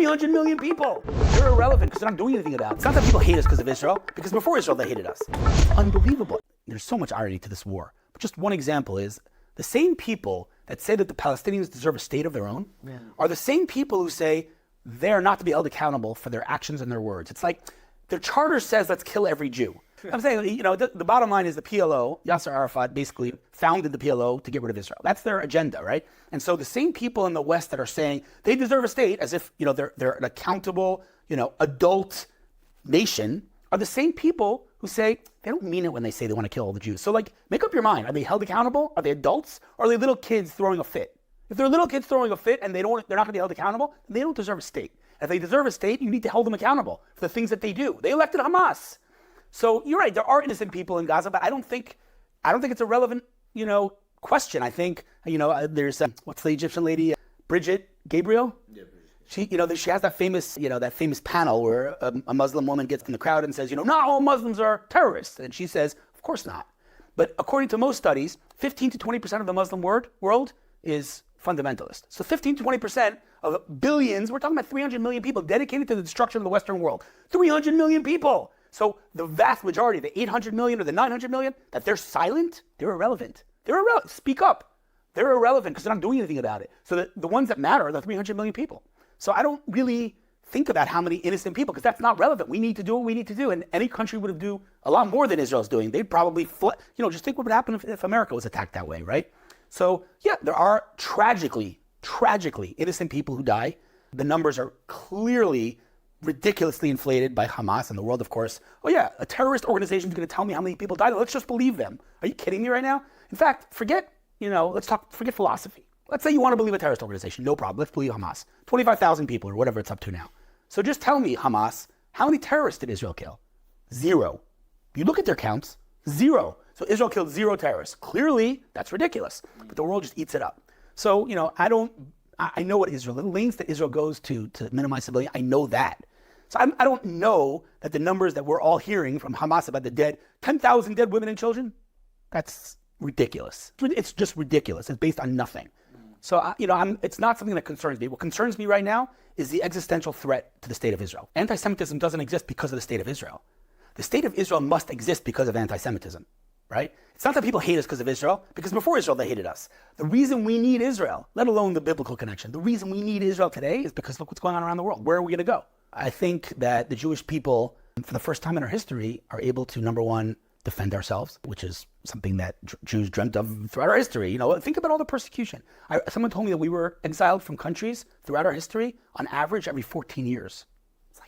300 million people. They're irrelevant because they're not doing anything about it. It's not that people hate us because of Israel, because before Israel, they hated us. It's unbelievable. There's so much irony to this war. But just one example is the same people that say that the Palestinians deserve a state of their own are the same people who say they're not to be held accountable for their actions and their words. It's like their charter says, let's kill every Jew. I'm saying, the bottom line is the PLO, Yasser Arafat basically founded the PLO to get rid of Israel. That's their agenda, right? And so the same people in the West that are saying they deserve a state as if, they're an accountable, adult nation are the same people who say they don't mean it when they say they want to kill all the Jews. So make up your mind. Are they held accountable? Are they adults? Or are they little kids throwing a fit? If they're little kids throwing a fit and they're not going to be held accountable, then they don't deserve a state. If they deserve a state, you need to hold them accountable for the things that they do. They elected Hamas. So you're right, there are innocent people in Gaza, but I don't think it's a relevant, question. I think, there's, what's the Egyptian lady, Bridget Gabriel? Yeah, Bridget. She has that famous panel where a Muslim woman gets in the crowd and says, not all Muslims are terrorists. And she says, of course not. But according to most studies, 15 to 20% of the Muslim world is fundamentalist. So 15 to 20% of billions, we're talking about 300 million people dedicated to the destruction of the Western world. 300 million people. So the vast majority, the 800 million or the 900 million, that they're silent, they're irrelevant. They're irrelevant. Speak up. They're irrelevant because they're not doing anything about it. So the ones that matter are the 300 million people. So I don't really think about how many innocent people, because that's not relevant. We need to do what we need to do. And any country would do a lot more than Israel's doing. They'd probably, just think what would happen if America was attacked that way, right? So yeah, there are tragically innocent people who die. The numbers are clearly ridiculously inflated by Hamas and the world, of course. Oh yeah, a terrorist organization is going to tell me how many people died. Let's just believe them. Are you kidding me right now? In fact, forget philosophy. Let's say you want to believe a terrorist organization. No problem. Let's believe Hamas. 25,000 people or whatever it's up to now. So just tell me, Hamas, how many terrorists did Israel kill? 0. You look at their counts, 0. So Israel killed 0 terrorists. Clearly, that's ridiculous. But the world just eats it up. So, I know what Israel, the lengths that Israel goes to minimize civilian, I know that. So I don't know that the numbers that we're all hearing from Hamas about the dead, 10,000 dead women and children, that's ridiculous. It's just ridiculous. It's based on nothing. So, it's not something that concerns me. What concerns me right now is the existential threat to the state of Israel. Anti-Semitism doesn't exist because of the state of Israel. The state of Israel must exist because of anti-Semitism, right? It's not that people hate us because of Israel, because before Israel, they hated us. The reason we need Israel, let alone the biblical connection, the reason we need Israel today is because look what's going on around the world. Where are we going to go? I think that the Jewish people, for the first time in our history, are able to, number one, defend ourselves, which is something that Jews dreamt of throughout our history. Think about all the persecution. Someone told me that we were exiled from countries throughout our history, on average, every 14 years.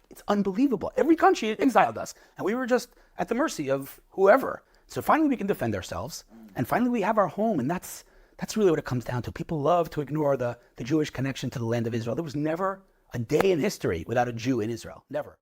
It's unbelievable. Every country exiled us, and we were just at the mercy of whoever. So finally we can defend ourselves, and finally we have our home, and that's really what it comes down to. People love to ignore the Jewish connection to the land of Israel. There was never a day in history without a Jew in Israel. Never.